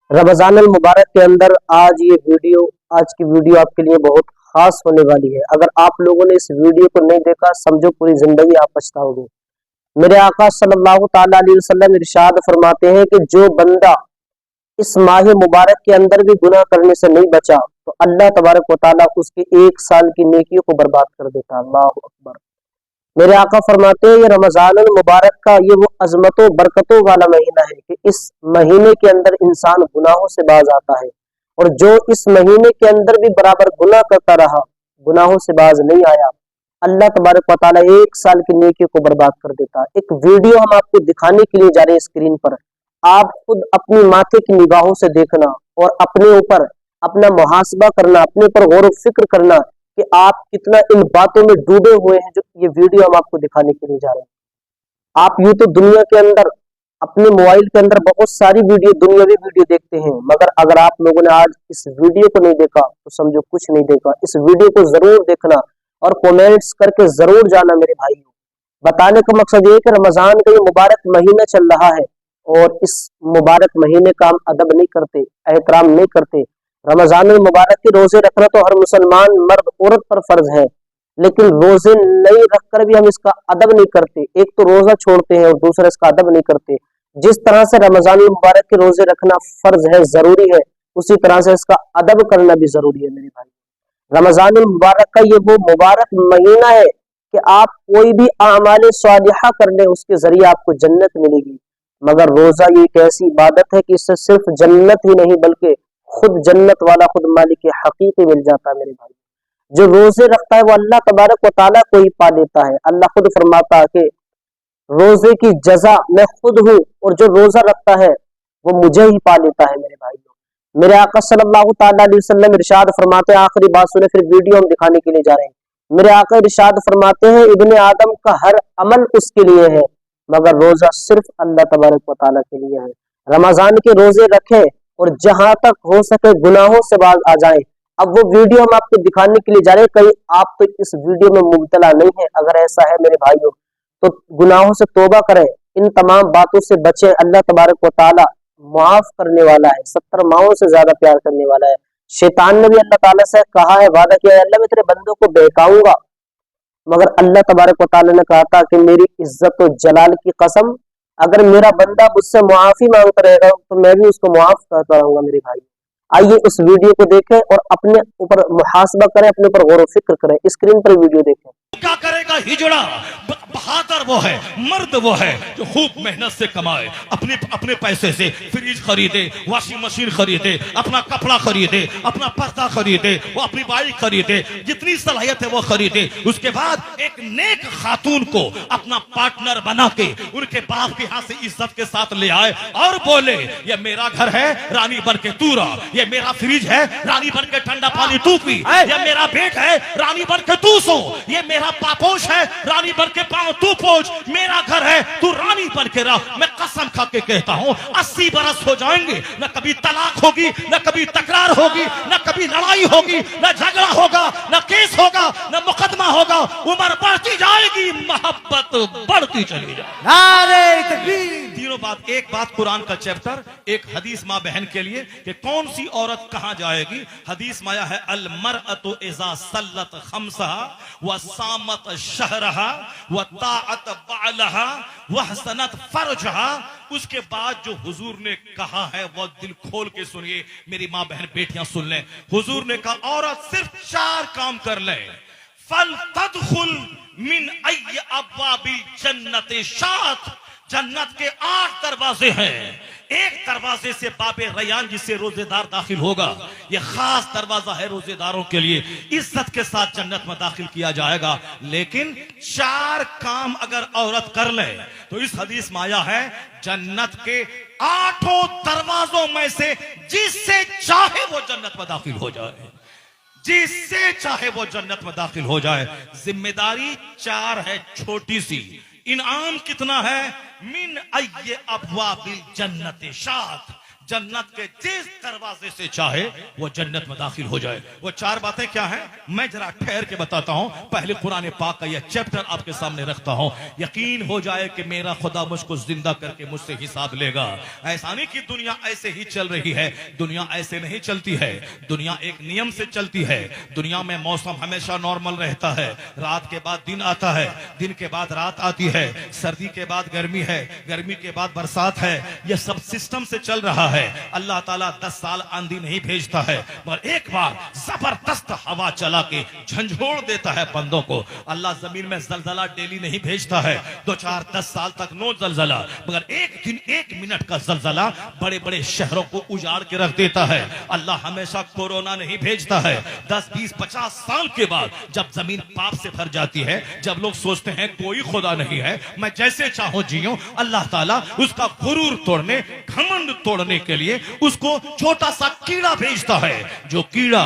रमजान अल मुबारक के अंदर आज की वीडियो आपके लिए बहुत खास होने वाली है। अगर आप लोगों ने इस वीडियो को नहीं देखा, समझो पूरी जिंदगी आप पछताओगे। मेरे आका सल्लल्लाहु ताला अलैहि वसल्लम इरशाद फरमाते हैं कि जो बंदा इस माह मुबारक के अंदर भी गुनाह करने से नहीं बचा तो अल्लाह तबारक व ताला उसकी 1 साल की नेकियों को बर्बाद कर देता। अल्लाह अकबर। मेरे आका फरमाते हैं ये रमजान मुबारक का ये वो अजमतों बरकतों वाला महीना है कि इस महीने के अंदर इंसान गुनाहों से बाज आता है, और जो इस महीने के अंदर भी बराबर गुनाह करता रहा, गुनाहों से बाज नहीं आया, अल्लाह तबारक व तआला 1 साल की नेकियों को बर्बाद कर देता। एक वीडियो हम आपको दिखाने के लिए जा रहे हैं स्क्रीन पर। आप खुद अपनी माथे की निगाहों से देखना और अपने ऊपर अपना मुहासबा करना, अपने ऊपर गौर व फिक्र करना कि आप कितना इन बातों में डूबे हुए हैं जो ये वीडियो हम आपको दिखाने के लिए जा रहे हैं। आप यूं तो दुनिया के अंदर अपने मोबाइल के अंदर बहुत सारी दुनियावी वीडियो देखते हैं, मगर अगर आप लोगों ने आज इस वीडियो को नहीं देखा तो समझो कुछ नहीं देखा। इस वीडियो को जरूर देखना और कमेंट्स करके जरूर जाना मेरे भाइयों। बताने का मकसद ये कि रमजान का ये मुबारक महीना चल रहा है और इस मुबारक महीने का हम अदब नहीं करते, एहतराम नहीं करते। रमजान मुबारक के रोजे रखना तो हर मुसलमान मर्द औरत पर फर्ज है, लेकिन रोजे नहीं रखकर भी हम इसका अदब नहीं करते। एक तो रोजा छोड़ते हैं और दूसरा इसका अदब नहीं करते। जिस तरह से रमजान मुबारक के रोजे रखना फर्ज है, जरूरी है, उसी तरह से इसका अदब करना भी जरूरी है मेरे भाई। रमजान मुबारक का ये वो मुबारक महीना है कि आप कोई भी आमाल सालिहा कर ले उसके जरिए आपको जन्नत मिलेगी। मगर रोजा ये एक ऐसी इबादत है कि इससे सिर्फ जन्नत ही नहीं बल्कि खुद जन्नत वाला खुद मालिक हकीकी मिल जाता है मेरे भाई। जो रोजे रखता है वो अल्लाह तबारक व तआला को ही पा लेता है। अल्लाह खुद फरमाता है कि रोजे की जजा मैं खुद हूँ और जो रोजा रखता है वो मुझे ही पा लेता है मेरे भाइयों। मेरे आका सल्लल्लाहु ताला अलैहि वसल्लम इरशाद फरमाते हैं, आखिरी बात सुने फिर वीडियो हम दिखाने के लिए जा रहे हैं। मेरे आका इरशाद फरमाते हैं इब्ने आदम का हर अमल उसके लिए है मगर रोजा सिर्फ अल्लाह तबारक व तआला के लिए है। रमजान के रोजे रखें और जहां तक हो सके गुनाहों से बाज आ जाएं। अब वो वीडियो हम आपको दिखाने के लिए जा रहे हैं, कहीं आप तो इस वीडियो में मुब्तला नहीं है। अगर ऐसा है मेरे भाइयों तो गुनाहों से तौबा करें, इन तमाम बातों से बचें। अल्लाह तबारक व तआला माफ करने वाला है, 70 माओं से ज्यादा प्यार करने वाला है। शैतान ने भी अल्लाह ताला से कहा है, वादा किया है, अल्लाह मैं तेरे बंदों को बहकाऊंगा, मगर अल्लाह तबारक व तआला ने कहा था कि मेरी इज्जत और जलाल की कसम, अगर मेरा बंदा मुझसे मुआफी मांगता रहेगा तो मैं भी उसको मुआफ करता रहूंगा मेरे भाई। आइए उस वीडियो को देखें और अपने ऊपर मुहासबा करें, अपने ऊपर गौर व फिक्र करें। स्क्रीन पर वीडियो देखें। क्या करेगा हिजड़ा? बहादुर वो है, मर्द वो है जो खूब मेहनत से कमाए, अपने अपने पैसे से फ्रिज खरीदे, वॉशिंग मशीन खरीदे, अपना कपड़ा खरीदे, अपना पर्दा खरीदे, वो अपनी बाइक खरीदे, जितनी सलाहियत है वो खरीदे। उसके बाद एक नेक खातून को अपना पार्टनर बना के उनके बाप के हाथ से इज्जत के साथ ले आए और बोले ये मेरा घर है, रानी बन के तू रह, ये मेरा फ्रिज है, रानी बन के ठंडा पानी तू पी, ये मेरा बेड है, रानी बन के तू सो, ये मेरा पापोश है, रानी बन के पाँव तू पोछ, मेरा घर है, तू रानी बन के रह। मैं कसम खा के कहता हूँ 80 बरस हो जाएंगे, न कभी तलाक होगी, न कभी तकरार होगी, न कभी लड़ाई होगी, न झगड़ा होगा, न केस होगा, न मुकदमा होगा। उम्र बढ़ती जाएगी, मोहब्बत बढ़ती चली जाएगी। नारे तकबीर। तीनों बात, एक बात कुरान का चैप्टर, एक हदीस माँ बहन के लिए कि कौन सी औरत कहाँ जाएगी। हदीस माया है अल मरअतु इज़ा सल्लत खम्सहा व सामत शहरहा व ताअत बालहा व हसनत फरजहा। उसके बाद जो हुजूर ने कहा है वो दिल खोल के सुनिए मेरी माँ बहन बेटियां सुन लें। हुजूर ने कहा औरत सिर्फ 4 काम कर ले, फल तदखुल मिन अय्य अब्वाबिल जन्नत शात। जन्नत के 8 दरवाजे हैं, एक दरवाजे से बाबे रैयान जिससे रोजेदार दाखिल होगा, यह खास दरवाजा है रोजेदारों के लिए, इज्जत के साथ जन्नत में दाखिल किया जाएगा। लेकिन 4 काम अगर औरत कर ले तो इस हदीस में आया है जन्नत के 8 दरवाजों में से जिससे चाहे वो जन्नत में दाखिल हो जाए, जिससे चाहे वो जन्नत में दाखिल हो जाए। जिम्मेदारी 4 है, छोटी सी। इनाम कितना है? मिन अय्य अब्वाबिल जन्नत शात। जन्नत के जिस दरवाजे से चाहे वो जन्नत में दाखिल हो जाए। वो 4 बातें क्या हैं, मैं जरा ठहर के बताता हूं। पहले कुरान पाक का यह चैप्टर आपके सामने रखता हूं। यकीन हो जाए कि मेरा खुदा मुझको जिंदा करके मुझसे हिसाब लेगा। ऐसा नहीं कि दुनिया ऐसे ही चल रही है, दुनिया ऐसे नहीं चलती है। दुनिया एक नियम से चलती है। दुनिया में मौसम हमेशा नॉर्मल रहता है। रात के बाद दिन आता है, दिन के बाद रात आती है, सर्दी के बाद गर्मी है, गर्मी के बाद बरसात है। यह सब सिस्टम से चल रहा है। अल्लाह ताला 10 साल आंधी नहीं भेजता है, मगर एक बार जबरदस्त हवा चला के झंझोड़ देता है बंदों को। अल्लाह जमीन में जलजला डेली नहीं भेजता है, 2-4-10 साल तक नो जलजला, मगर एक दिन 1 मिनट का जलजला बड़े बड़े शहरों को उजाड़ के रख देता है। अल्लाह हमेशा कोरोना नहीं भेजता है। 10-20-50 साल के बाद जब जमीन पाप से भर जाती है, जब लोग सोचते हैं कोई खुदा नहीं है, मैं जैसे चाहूं जियूं, अल्लाह ताला उसका गुरूर तोड़ने, घमंड तोड़ने के लिए उसको छोटा सा कीड़ा भेजता है। जो कीड़ा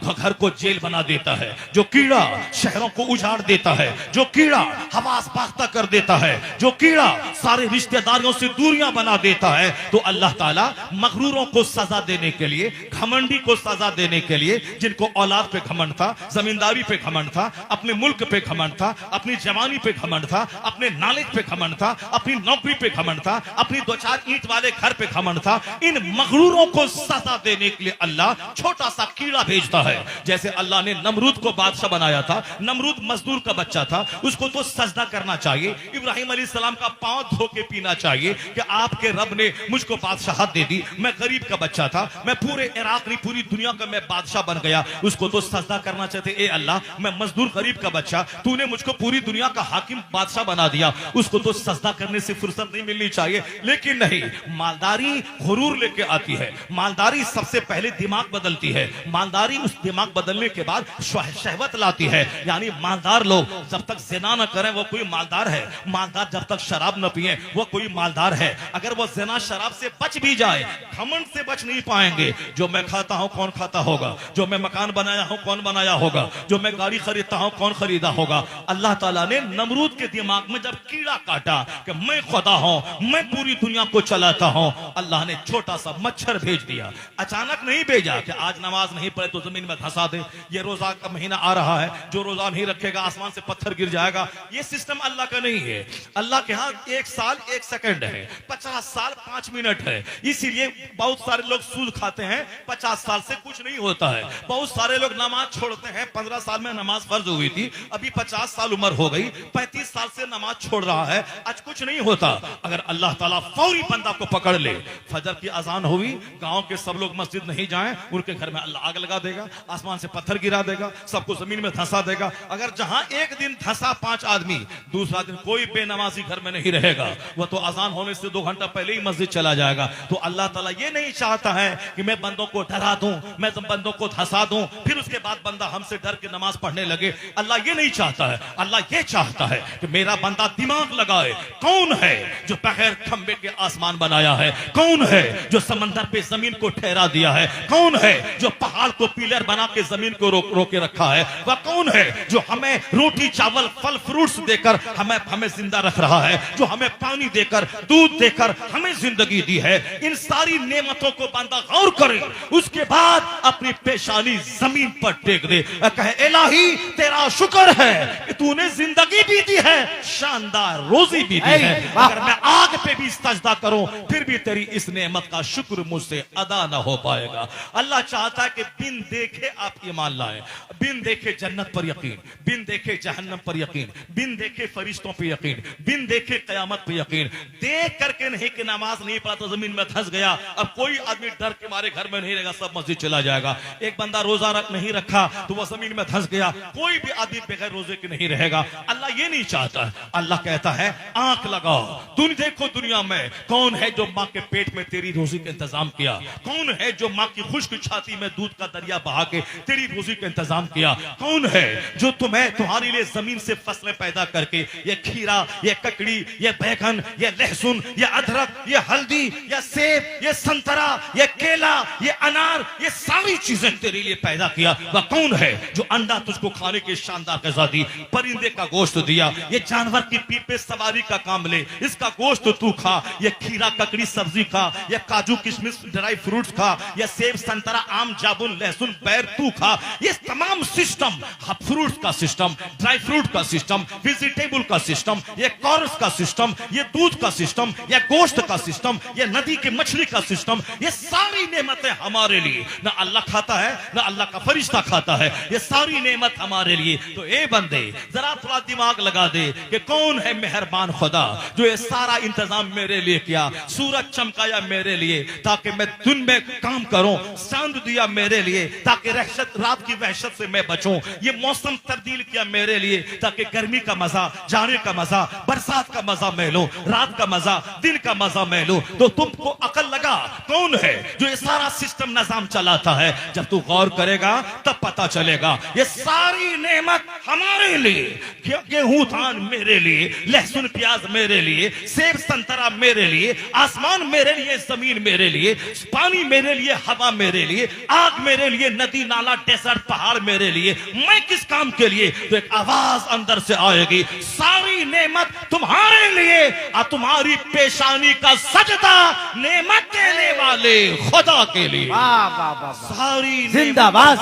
घर को जेल बना देता है, जो कीड़ा शहरों को उजाड़ देता है, जो कीड़ा हवास पाख्ता कर देता है, जो कीड़ा सारे रिश्तेदारियों से दूरियां बना देता है। तो अल्लाह ताला मगरूरों को सजा देने के लिए, घमंडी को सजा देने के लिए, जिनको औलाद पे घमंड था, जमींदारी पे घमंड था, अपने मुल्क पे घमंड था, अपनी जवानी पे घमंड था, अपने नॉलेज पे घमंड था, अपनी नौकरी पे घमंड था, अपनी 2-4 ईंट वाले घर पे घमंड था, इन मगरूरों को सजा देने के लिए अल्लाह छोटा सा कीड़ा भेजता है। जैसे अल्लाह ने नमरूद को बादशाह बनाया था, नमरूद मजदूर का बच्चा था, उसको तो सजदा करना चाहिए, इब्राहिम अलैहिस्सलाम का पांव धो के पीना चाहिए कि आपके रब ने मुझको बादशाहत दे दी, मैं गरीब का बच्चा था, मैं पूरे इराक नहीं पूरी दुनिया का मैं बादशाह बन गया, उसको तो सजदा करना चाहते। ए अल्लाह, मैं मजदूर गरीब का बच्चा, तूने मुझको पूरी दुनिया का हाकिम बादशाह बना दिया, उसको तो सजदा करने से फुर्सत नहीं मिलनी चाहिए। लेकिन नहीं, मालदारी गुरूर लेके आती है, मालदारी सबसे पहले दिमाग बदलती है, मालदारी उस दिमाग बदलने के बाद शहवत लाती है। यानी मालदार लोग जब तक जिना न करें वो कोई मालदार है, मालदार जब तक शराब न पिए वो कोई मालदार है। अगर वो जिना शराब से बच भी जाए, घमंड से बच नहीं पाएंगे। जो मैं खाता हूं कौन खाता होगा, जो मैं मकान बनाया हूं कौन बनाया होगा, जो मैं गाड़ी खरीदता हूं कौन खरीदा होगा। अल्लाह ताला ने नमरूद के दिमाग में जब कीड़ा काटा कि मैं खुदा हूं, मैं पूरी दुनिया को चलाता हूं, अल्लाह ने छोटा सा मच्छर भेज दिया। अचानक नहीं भेजा कि आज नमाज नहीं पढ़े तो जमीन में धंसा दे, ये रोजा का महीना आ रहा है, जो रोजा नहीं रखेगा आसमान से पत्थर गिर जाएगा। ये सिस्टम अल्लाह का नहीं है। अल्लाह के यहाँ 1 साल 1 सेकंड है, 50 साल 5 मिनट है। इसीलिए बहुत सारे लोग सूद खाते हैं, 50 साल से कुछ नहीं होता है। बहुत सारे लोग नमाज छोड़ते हैं, 15 साल में नमाज फर्ज हुई थी, अभी 50 साल उम्र हो गई, 35 साल से नमाज छोड़ रहा है, आज कुछ नहीं होता। अगर अल्लाह ताला फौरी बंदा को पकड़ ले, फजर की अजान हुई, गांव के सब लोग मस्जिद नहीं जाएं, उनके घर में अल्लाह आग लगा देगा, आसमान से पत्थर गिरा देगा, सबको जमीन में धंसा देगा। अगर जहां एक दिन धंसा 5 आदमी, दूसरा दिन कोई बेनमाजी घर में नहीं रहेगा, वह तो अजान होने से 2 घंटा पहले ही मस्जिद चला जाएगा। तो अल्लाह ताला ये नहीं चाहता है कि मैं बंदों को डरा दूं, मैं बंदों को धंसा दूं, फिर उसके बाद बंदा हमसे डर के नमाज पढ़ने लगे। अल्लाह ये नहीं चाहता है। अल्लाह ये चाहता है कि मेरा बंदा दिमाग लगाए, कौन है जो बगैर खंबे के आसमान बनाया है, कौन है जो समंदर पे जमीन को ठहरा दिया है, कौन है जो पहाड़ को पिलर बना के जमीन को रोके रखा है, वह कौन है जो हमें रोटी चावल फल फ्रूट्स देकर हमें जिंदा रख रहा है, जो हमें पानी देकर दूध देकर हमें जिंदगी दी है। इन सारी नेमतों को बंदा गौर करे, उसके बाद अपनी पेशानी जमीन पर टेक दे, कहे इलाही तेरा शुक्र है कि तूने जिंदगी भी दी है, शानदार रोजी भी दी है। अगर मैं आग पे भी सजदा करूं फिर भी तेरी इस नेमत का शुक्र मुझसे अदा ना हो पाएगा। अल्लाह चाहता है कि बिन देखे आप ईमान लाएं, बिन देखे जन्नत पर यकीन, बिन देखे जहन्नम पर यकीन, बिन देखे फरिश्तों पर यकीन, बिन देखे कयामत पर यकीन। देख करके नहीं कि नमाज नहीं पढ़ा तो जमीन में धंस गया, अब कोई आदमी डर के मारे घर में नहीं रहेगा, सब मस्जिद चला जाएगा। एक बंदा रोजा नहीं रखा तो वह जमीन में धंस गया, कोई भी आदमी बगैर रोजे के नहीं रहेगा। अल्लाह ये नहीं चाहता। अल्लाह कहता है आंख लगाओ, तुम देखो दुनिया में कौन है जो माँ के पेट में तेरी रोजी का इंतजाम किया, कौन है जो माँ की खुश्क छाती में दूध का दरिया बहा के तेरी रोजी का इंतजाम किया, कौन है जो तुम्हारे लिए जमीन से फसलें पैदा करके ये खीरा, ये ककड़ी, ये बैगन, ये लहसुन, ये अदरक, ये हल्दी, ये सेब, ये संतरा, ये केला, ये अनार, ये सारी चीजें तेरे लिए पैदा किया। वह कौन है जो अंडा तुझको खाने के शानदार गज़ा दी, परिंदे का गोश्त दिया, ये जानवर की पीठ पे सवारी का काम ले, इसका गोश्त तू खा, ये खीरा ककड़ी सब्जी खा, ये काजू किशमिश ड्राई फ्रूट्स खा, या सेब संतरा आम जामुन लहसुन बैर तू खा। ये तमाम सिस्टम, फ्रूट्स का सिस्टम, ड्राई फ्रूट का सिस्टम, वेजिटेबल का सिस्टम, ये कॉर्स का सिस्टम, ये दूध का सिस्टम, या गोश्त का सिस्टम, ये नदी की मछली का सिस्टम, ये सारी नेमतें हमारे लिए, ना अल्लाह खाता है ना अल्लाह का फरिश्ता खाता है, ये सारी नेमत हमारे लिए। तो ए बंदे जरा थोड़ा दिमाग लगा दे कि कौन है मेहरबान खुदा जो ये सारा इंतजाम मेरे लिए किया। सूरज चमकाया मेरे लिए ताकि मैं दिन में काम करूं, चांद दिया मेरे लिए ताकि रात की वहशत से मैं बचूं, ये मौसम तब्दील किया मेरे लिए ताकि गर्मी का मजा, जाने का मजा, बरसात का मजा मैं लूं, रात का मजा, दिन का मजा मैं लूं। तो तुमको अकल लगा कौन है जो ये सारा सिस्टम निजाम चलाता है। जब तू गौर करेगा तब पता चलेगा ये सारी नेमत हमारे लिए। गेहूं धान मेरे लिए, लहसुन प्याज मेरे लिए, सेब संतरा मेरे लिए, आसमान मेरे लिए, जमीन मेरे लिए, पानी मेरे लिए, हवा मेरे लिए, आग मेरे लिए, नदी नाला डेजर्ट पहाड़ मेरे लिए। मैं किस काम के लिए? तो एक आवाज अंदर से आएगी, सारी नेमत तुम्हारे लिए और तुम्हारी पेशानी का सजदा नेमत देने वाले खुदा के लिए। सारी जिंदाबाद,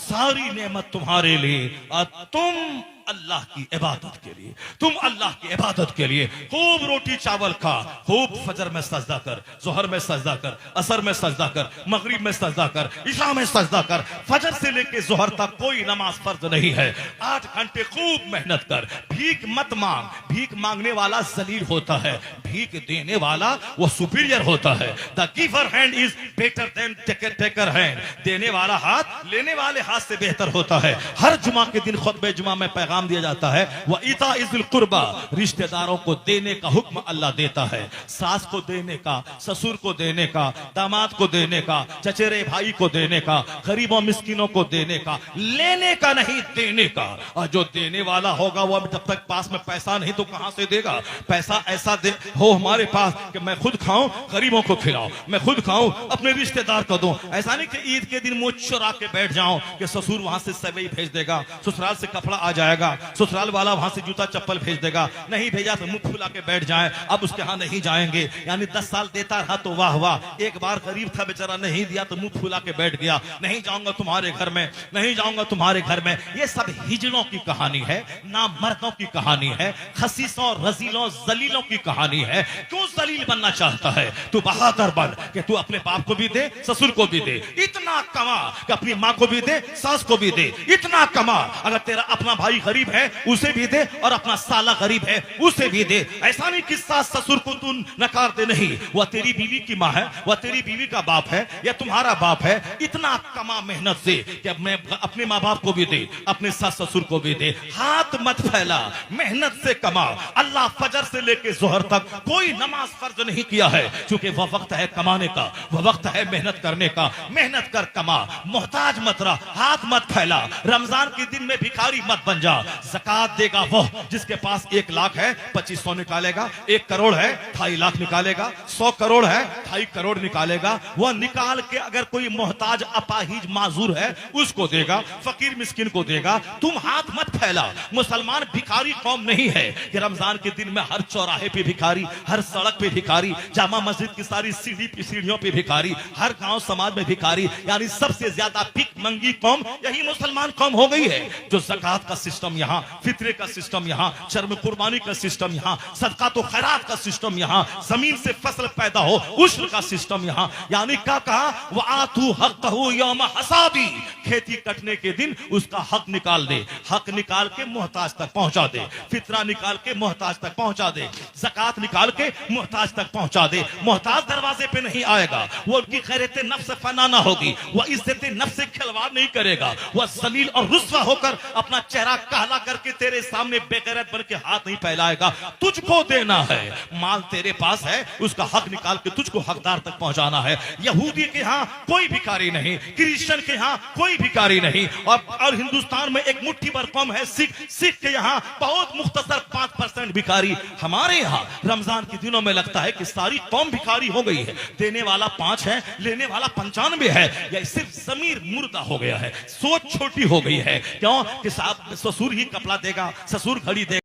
सारी नेमत तुम्हारे लिए और तुम अल्लाह की इबादत के लिए, तुम अल्लाह की इबादत के लिए खूब रोटी चावल खा, खूब फजर में सजदा कर, जोहर में सजदा कर, असर में सजदा कर, मगरिब में सजदा कर, इशा में सजदा कर। फजर से लेके जोहर तक कोई नमाज फर्ज नहीं है। 8 घंटे खूब मेहनत कर, भीख मत मांग। भीख मांगने वाला जलील होता है, भीख देने वाला वो सुपीरियर होता है। The giver hand is better than taker hand. देने वाला हाथ लेने वाले हाथ से बेहतर होता है। हर जुमा के दिन खुतबे जुमा में पैगाम दिया जाता है, वह इता इज़िल कुर्बा, रिश्तेदारों को देने का हुक्म अल्लाह देता है। सास को देने का, ससुर को देने का, दामाद को देने का, चचेरे भाई को देने का, गरीबों मिस्किनों को देने का, लेने का नहीं देने का। और जो देने वाला होगा वह जब तक पास में पैसा नहीं तो कहां से देगा? पैसा ऐसा दे हो हमारे पास कि मैं खुद खाऊं, गरीबों को खिलाऊं, मैं खुद खाऊं, अपने रिश्तेदार को दूं। ऐसा नहीं कि ईद के दिन मुंह चुरा के बैठ जाऊं कि ससुर वहां से सेवई भेज देगा, ससुराल से कपड़ा आ जाएगा, ससुराल वाला वहां से जूता चप्पल भेज देगा। नहीं भेजा तो मुंह फुला के बैठ जाए, अब उसके यहां नहीं जाएंगे। यानी 10 साल देता रहा तो वाह वाह, एक बार गरीब था बेचारा, नहीं दिया तो मुंह फुला के बैठ गया, नहीं जाऊंगा तुम्हारे घर में, नहीं जाऊंगा तुम्हारे घर में। ये सब हिजड़ों की कहानी है, ना मर्दों की कहानी है, खसीसों रजीलों जलीलों की कहानी है। क्यों जलील बनना चाहता है? तू बहादुर बन कि तू अपने बाप को भी दे, ससुर को भी दे, इतना कमा कि अपनी माँ को भी दे, सास को भी दे, इतना कमा अगर तेरा अपना भाई गरीब है उसे भी दे और अपना साला गरीब है उसे भी दे। ऐसा नहीं कि सास ससुर को तू नकार दे, नहीं, वह तेरी बीवी की माँ है, वह तेरी बीवी का बाप है या तुम्हारा बाप है। इतना कमा मेहनत से कि अपने माँ बाप को भी दे, अपने सास ससुर को भी दे। हाथ मत फैला, मेहनत से कमा। अल्लाह फजर से लेके जोहर तक कोई नमाज फर्ज नहीं किया है, क्योंकि वह वक्त है कमाने का, वह वक्त है मेहनत करने का। मेहनत कर, कमा, मोहताज मत रह, हाथ मत फैला। रमजान के दिन में भिखारी मत बन जा। ज़कात देगा वो जिसके पास 1 लाख है 2500 निकालेगा, 1 करोड़ है 2.5 लाख निकालेगा, 100 करोड़ है 2.5 करोड़ निकालेगा। वह निकाल के अगर कोई मोहताज अपाहिज माजूर है उसको देगा, फकीर मिस्किन को देगा। तुम हाथ मत फैला। मुसलमान भिखारी कौम नहीं है कि रमजान के दिन में हर चौराहे पे भिखारी, हर सड़क पे भिखारी, जामा मस्जिद की सारी सीढ़ियों पे भिखारी, हर गांव समाज में भिखारी। यानी सबसे ज्यादा भिख मंगी कौम यही मुसलमान कौम हो गई है। जो ज़कात का सिस्टम यहाँ, फित्रे का सिस्टम यहाँ, शर्म कुर्बानी का सिस्टम यहाँ, सदका तो खैरात का सिस्टम यहाँ, जमीन से फसल पैदा हो उश्र का सिस्टम यहाँ। यानी क्या कहा? वआतू हक़्क़हू यौम हसादी, खेती कटने के दिन उसका हक निकाल दे, हक निकाल के मोहताज तक पहुंचा दे, फित्रा निकाल के मोहताज तक पहुंचा दे, ज़कात निकाल के मोहताज तक पहुंचा दे। मोहताज दरवाजे पे नहीं आएगा, वो उनकी खैरत नफ्स फना ना होगी, वह इज्जत नफ्स से खिलवाड़ नहीं करेगा, वह जलील और रुस्वा होकर अपना चेहरा काला करके तेरे सामने बेगैरत बन के हाथ नहीं फैलाएगा। तुझको देना है, माल तेरे पास है, उसका हक निकाल के तुझको हकदार तक पहुंचाना है। यहूदी के यहाँ कोई भिखारी नहीं, क्रिश्चियन के यहाँ कोई भिखारी नहीं, और हिंदुस्तान में एक मुट्ठी भर कौम है सिख के यहाँ बहुत मुख्तसर 5% भिखारी। हमारे यहाँ रमजान के दिनों में लगता है कि सारी कौम भिखारी हो गई है। देने वाला 5 है, लेने वाला 95 है। या सिर्फ जमीर मुर्दा हो गया है, सोच छोटी हो गई है। क्यों कि साहब ससुर ही कपड़ा देगा, ससुर घड़ी देगा।